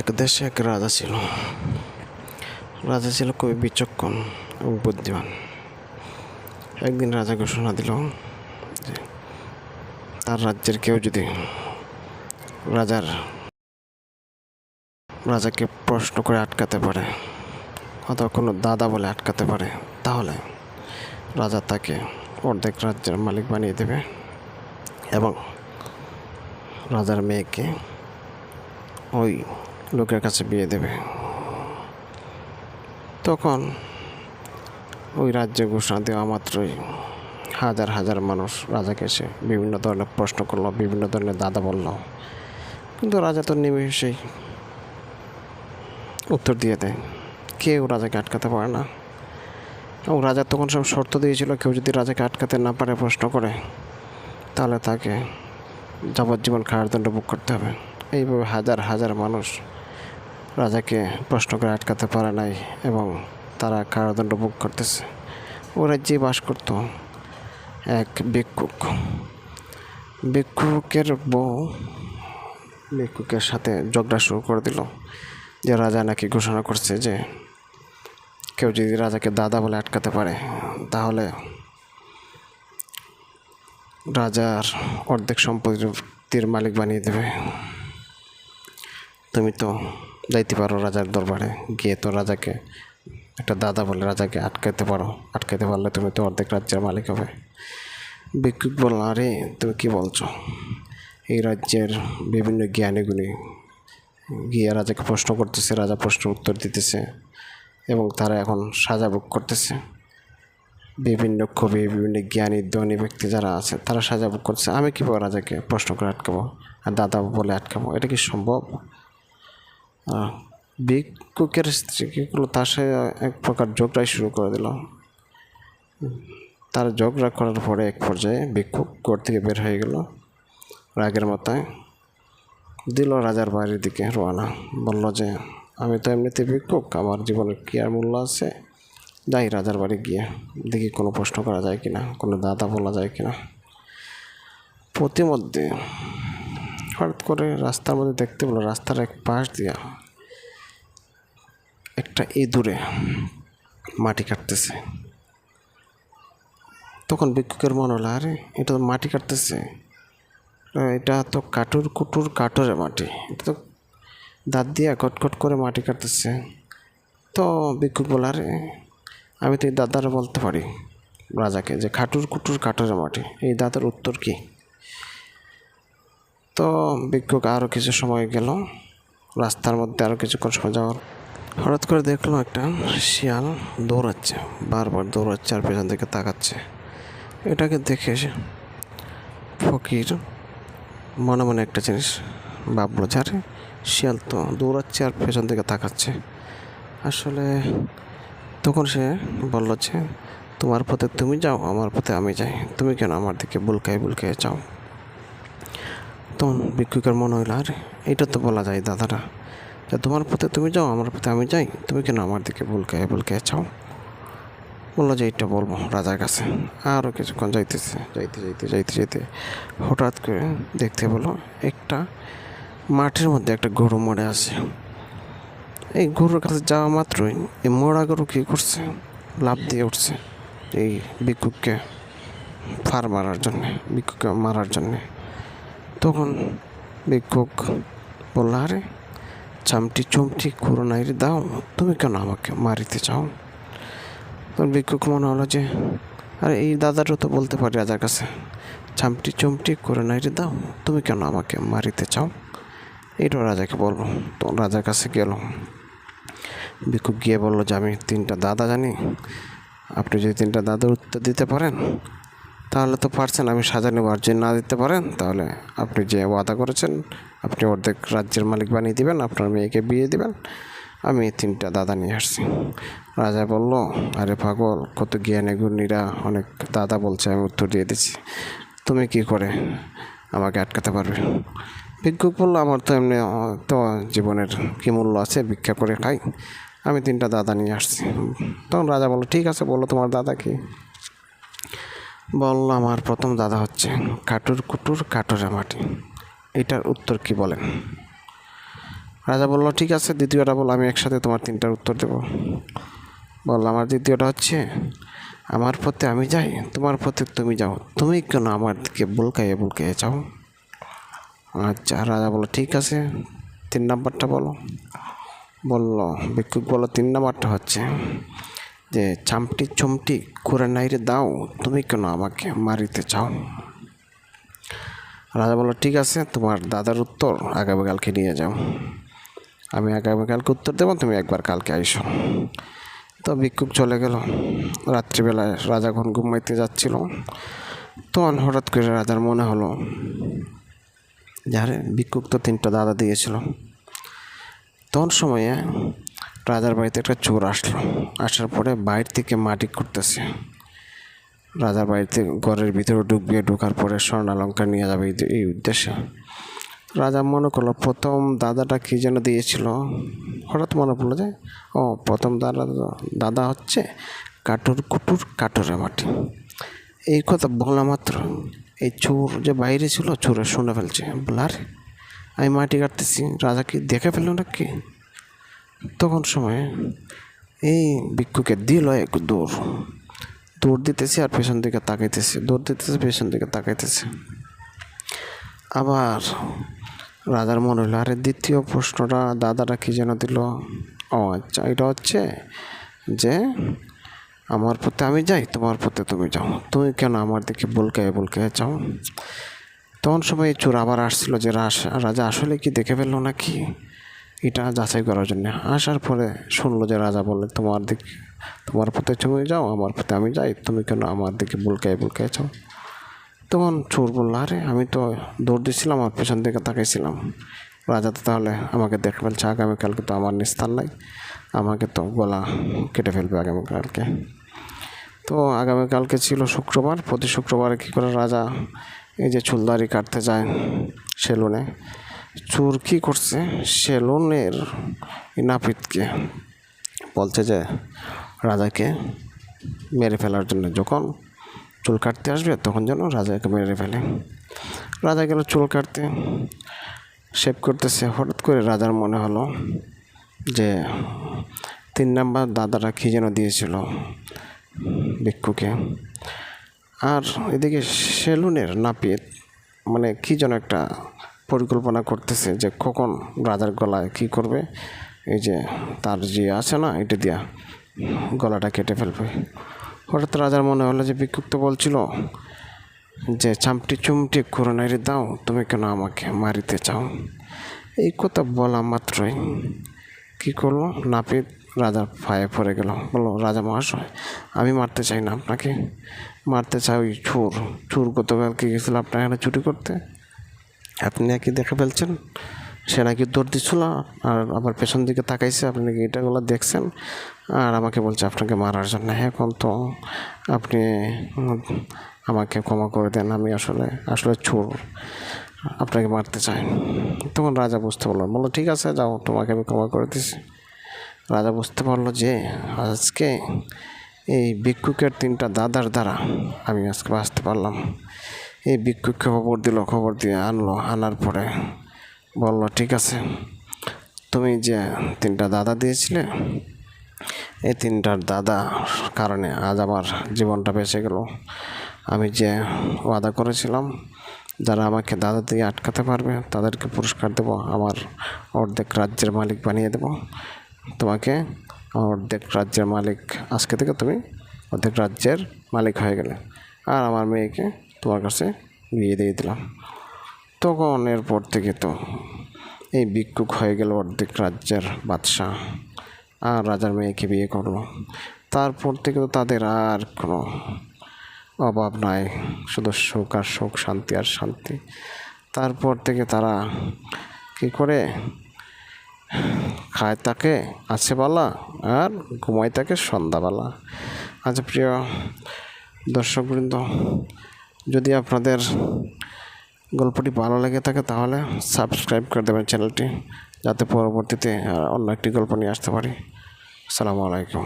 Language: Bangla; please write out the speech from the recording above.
এক দেশে এক রাজা ছিল। রাজা ছিল খুবই বিচক্ষণ এবং বুদ্ধিমান। একদিন রাজা ঘোষণা দিল যে তার রাজ্যের কেউ যদি রাজাকে প্রশ্ন করে আটকাতে পারে অথবা কোনো দাদা বলে আটকাতে পারে, তাহলে রাজা তাকে অর্ধেক রাজ্যের মালিক বানিয়ে দেবে এবং রাজার মেয়েকে ওই লোকের কাছে বিয়ে দেবে। তখন ওই রাজ্যে ঘোষণা দেওয়া মাত্রই হাজার হাজার মানুষ রাজাকে এসে বিভিন্ন ধরনের প্রশ্ন করলো, বিভিন্ন ধরনের দাদা বলল, কিন্তু রাজা তো নিমেষেই উত্তর দিয়ে দেয়। কেউ রাজাকে আটকাতে পারে না। এবং রাজা তখন সব শর্ত দিয়েছিল, কেউ যদি রাজাকে আটকাতে না পারে প্রশ্ন করে, তাহলে তাকে যাবজ্জীবন কারাদণ্ড ভোগ করতে হবে। এইভাবে হাজার হাজার মানুষ রাজাকে প্রশ্ন করে আটকাতে পারে নাই এবং তারা কারাদণ্ড ভোগ করতেছে। ও রাজ্যে বাস করত এক ভিক্ষুকের বউ ভিক্ষুকের সাথে ঝগড়া শুরু করে দিল যে রাজা নাকি ঘোষণা করছে যে কেউ যদি রাজাকে দাদা বলে আটকাতে পারে তাহলে রাজার অর্ধেক সম্পত্তির মালিক বানিয়ে দেবে। তুমি তো যাইতে পারো রাজার দরবারে, গিয়ে তো রাজাকে একটা দাদা বলে রাজাকে আটকাতে পারলে তুমি তো অর্ধেক রাজ্যের মালিক হবে। ভিক্ষুক বলল, আরে তুমি কি বলছো? এই রাজ্যের বিভিন্ন জ্ঞানীগুণী গিয়ে রাজাকে প্রশ্ন করতেছে, রাজা প্রশ্ন উত্তর দিতেছে এবং তারা এখন সাজা ভোগ করতেছে। বিভিন্ন কবি, বিভিন্ন জ্ঞানী ধনী ব্যক্তি যারা আছে তারা সাজা ভোগ করছে। আমি কীভাবে রাজাকে প্রশ্ন করে আটকাবো আর দাদা বলে আটকাবো? এটা কি সম্ভব? ভিক্ষুকের স্ত্রীগুলো তার সাথে এক প্রকার ঝগড়াই শুরু করে দিল। তার ঝগড়া করার পরে এক পর্যায়ে ভিক্ষুক ঘর থেকে বের হয়ে গেল, রাগের মাথায় দিল রাজার বাড়ির দিকে রওনা। বলল যে আমি তো এমনিতে ভিক্ষুক, আমার জীবনের কী আর মূল্য আছে? যাই রাজার বাড়ি গিয়ে দেখি কোনো প্রশ্ন করা যায় কিনা, কোনো দাদা বলা যায় কিনা। প্রতিমধ্যে হঠাৎ করে রাস্তার মধ্যে দেখতে পেল রাস্তার এক পাশ দিয়া একটা ইঁদুরে মাটি কাটতেছে। তখন ভিক্ষুকের মনে হলো, আরে এটা তো মাটি কাটতেছে, এটা তো কাটুরে মাটি, এটা তো দাঁত দিয়ে কটকট করে মাটি কাটতেছে। তো ভিক্ষুক বলে, আরে আমি তো এই দাদারা বলতে পারি রাজাকে যে কাটুরে মাটি, এই দাদার উত্তর কি? তো ভিক্ষুক আরও কিছু সময় গেল, রাস্তার মধ্যে আরও কিছুক্ষণ সময় যাওয়ার হঠাৎ করে দেখলো একটা শিয়াল দৌড়াচ্ছে, বারবার দৌড়াচ্ছে আর পেছন থেকে তাকাচ্ছে। এটাকে দেখে ফকির মনে মনে একটা জিনিস ভাবলো, যারে শিয়াল তো দৌড়াচ্ছে আর পেছন থেকে তাকাচ্ছে। আসলে তখন সে বলল যে তোমার পথে তুমি যাও, আমার পথে আমি যাই, তুমি কেন আমার দিকে বুলকায় যাও? তখন ভিক্ষুকের মনে হইল, আরে এটা তো বলা যায় দাদারা, যে তোমার পথে তুমি যাও, আমার পথে আমি যাই, তুমি কেন আমার দিকে বুলকায় যাও? বললো যে এইটা বলবো রাজার কাছে। আরও কিছুক্ষণ যাইতে হঠাৎ করে দেখতে পেলো একটা মাঠের মধ্যে একটা গরু মরে আছে। এই গরুর কাছে যাওয়া মাত্রই এই মরা গরু কী করছে, লাফ দিয়ে উঠছে এই ভিক্ষুককে মারার জন্যে। তখন ভিক্ষুক বলল, আরে চমটি করো নাই রে, দাও, তুমি কেন আমাকে মারিতে চাও? তখন ভিক্ষুক মনে হলো যে আরে এই দাদারও তো বলতে পারি রাজার কাছে, চমটি করে নাই রে, দাও, তুমি কেন আমাকে মারিতে চাও? এইটাও রাজাকে বলবো। তো রাজার কাছে গেল, ভিক্ষুক গিয়ে বললো যে আমি 3টা দাদা জানি, আপনি যদি 3টা দাদার উত্তর দিতে পারেন তাহলে তো পারছেন, আমি সাজা নেব। আর যদি না দিতে পারেন তাহলে আপনি যে ওয়াদা করেছেন আপনি অর্ধেক রাজ্যের মালিক বানিয়ে দিবেন, আপনার মেয়েকে বিয়ে দিবেন। আমি 3টা দাদা নিয়ে আসছি। রাজা বলল, আরে পাগল, কত জ্ঞানী গুণীরা অনেক দাদা বলছে, আমি উত্তর দিয়ে দিচ্ছি, তুমি কি করে আমাকে আটকাতে পারবে? ভিক্ষুক বলল, আমার তো এমনি তো জীবনের কী মূল্য আছে, ভিক্ষা করে খাই, আমি 3টা দাদা নিয়ে আসছি। তখন রাজা বলল, ঠিক আছে, বলো তোমার দাদা কি? বলল, আমার প্রথম দাদা হচ্ছে কাটুরে মাটি, এটার উত্তর কি বলেন? রাজা বলল ঠিক আছে, দ্বিতীয়টা বল, আমি একসাথে তোমার তিনটার উত্তর দেব। বলল আমার দ্বিতীয়টা হচ্ছে, আমার পথে আমি যাই, তোমার পথে তুমি যাও, তুমি কেন আমার দিকে বুলকাইয়ে বুলকাইয়ে যাও? আচ্ছা, রাজা বলল ঠিক আছে, 3 নাম্বারটা বলো। বলল ভিক্ষুক বলল 3 নাম্বারটা হচ্ছে যে চামটি চুমটি করে নাইরে দাও, তুমি কেন আমাকে মারিতে চাও? রাজা বলল ঠিক আছে, তোমার দাদার উত্তর আগামীকালকে নিয়ে যাও, আমি আগামীকালকে উত্তর দেবো, তুমি একবার কালকে আইসো। তো ভিক্ষুক চলে গেল। রাত্রিবেলায় রাজা যখন ঘুমাইতে যাচ্ছিল, তখন হঠাৎ করে রাজার মনে হলো যারে ভিক্ষুক তো 3টা দাদা দিয়েছিল। তখন সময়ে রাজার বাড়িতে একটা চোর আসলো। আসার পরে বাইরে থেকে মাটি করতেছে। রাজার বাড়িতে ঘরের ভিতরে ঢুকবে, ঢোকার পরে স্বর্ণালঙ্কার নিয়ে যাবে এই উদ্দেশ্যে। রাজা মনে করলো প্রথম দাদাটা কী যেন দিয়েছিল, হঠাৎ মনে পড়লো যে প্রথম দাদা হচ্ছে কাঠুর কুটুর কাঠুরে মাটি। এই কথা বলা মাত্র এই চোর যে বাইরে ছিল, চোরে শুনে ফেলছে, বলার আমি মাটি কাটতেছি, রাজা কি দেখে ফেললো নাকি? তখন সময়ে এই ভিক্ষুকে দিল এক দৌড় দিতেছে আর পেছন দিকে তাকাইতেছে, দৌড় দিতেছে পেছন দিকে তাকাইতেছে। আবার রাজার মনে হইলো, আরে দ্বিতীয় প্রশ্নটা দাদাটা কি যেন দিল, আচ্ছা এটা হচ্ছে যে আমার পথে আমি যাই, তোমার পথে তুমি যাও, তুমি কেন আমার দিকে বুলকায় বুলকায় যাও? তখন সময় চোর আবার আসছিল যে রাজা আসলে কি দেখে ফেললো নাকি, এটা যাচাই করার জন্য। আসার পরে শুনলো যে রাজা বললে তোমার পথে তুমি যাও, আমার পথে আমি যাই, তুমি কেন আমার দিকে বুলকায় বুলকায় যাও? তখন চোর বললো, আরে আমি তো দৌড় দিচ্ছিলাম আর পেছন দিকে তাকাইছিলাম, রাজা তো তাহলে আমাকে দেখে ফেলছে, আগামীকালকে তো আমার নিস্তার নাই, আমাকে তো গলা কেটে ফেলবে আগামীকালকে। তো আগামীকালকে ছিল শুক্রবার, প্রতি শুক্রবারে কী করে রাজা এই যে চুলদারি কাটতে যায় সেলুনে, চোর কী করছে, সেলুনের নাপিতকে বলছে যে রাজাকে মেরে ফেলার জন্য, যখন চুল কাটতে আসবে তখন যেন রাজাকে মেরে ফেলে। রাজা গেল চুল কাটতে, শেভ করতেছে। হঠাৎ করে রাজার মনে হলো যে 3 নাম্বার দাদাটা কী যেন দিয়েছিল ভিক্ষুকে। আর এদিকে সেলুনের নাপিত মানে কী যেন একটা পরিকল্পনা করতেছে যে কখন রাজার গলায় কী করবে, এই যে তার যে আছে না, এটা দিয়া গলাটা কেটে ফেলবে। হঠাৎ রাজার মনে হলো যে ভিক্ষুক তো বলছিল যে চামটি চুমটি করে নাইরে দাও, তুমি কেন আমাকে মারিতে চাও? এই কথা বলা মাত্রই কী করলো, নাপিত রাজার পায়ে পড়ে গেল, বললো রাজা মহাশয়, আমি মারতে চাই না আপনাকে, মারতে চাই ওই চোর গতকালকে গেছিল আপনার এখানে চুরি করতে, আপনি নাকি দেখে ফেলছেন, সে নাকি দৌড় দিচ্ছিল আর আবার পেছন দিকে তাকাইছে, আপনি নাকি এটাগুলো দেখছেন আর আমাকে বলছে আপনাকে মারার জন্য। এখন তো আপনি আমাকে ক্ষমা করে দেন, আমি আসলে চোর, আপনাকে মারতে চাই। তখন রাজা বুঝতে বললো ঠিক আছে যাও, তোমাকে আমি ক্ষমা করে দিছি। রাজা বুঝতে পারলো যে আজকে এই ভিক্ষুকের 3টা দাদার দ্বারা আমি আজকে বাঁচতে পারলাম। এই ভিক্ষুককে খবর দিয়ে আনার পরে বলল ঠিক আছে, তুমি যে 3টা দাদা দিয়েছিলে, এই 3টার দাদার কারণে আজ আমার জীবনটা বেঁচে গেল। আমি যে ওয়াদা করেছিলাম যারা আমাকে দাদা দিয়ে আটকাতে পারবে তাদেরকে পুরস্কার দেব, আমার অর্ধেক রাজ্যের মালিক বানিয়ে দেব। তোমাকে অর্ধেক রাজ্যের মালিক, আজকে থেকে তুমি অর্ধেক রাজ্যের মালিক হয়ে গেলে, আর আমার মেয়েকে তোমার কাছে বিয়ে দিয়ে দিলাম। তখন এরপর থেকে তো এই ভিক্ষুক হয়ে গেল অর্ধেক রাজ্যের বাদশাহ, আর রাজার মেয়েকে বিয়ে করলো। তারপর থেকে তো তাদের আর কোনো অভাব নাই, শুধু সুখ আর সুখ, শান্তি আর শান্তি। তারপর থেকে তারা কী করে খায় তাকে আছে বেলা আর ঘুমায় তাকে সন্ধ্যাবেলা। আচ্ছা প্রিয় দর্শকবৃন্দ, যদি আপনাদের গল্পটি ভালো লেগে থাকে তাহলে সাবস্ক্রাইব করে দেবেন চ্যানেলটি, যাতে পরবর্তীতে অন্য একটি গল্প নিয়ে আসতে পারি। আসসালামু আলাইকুম।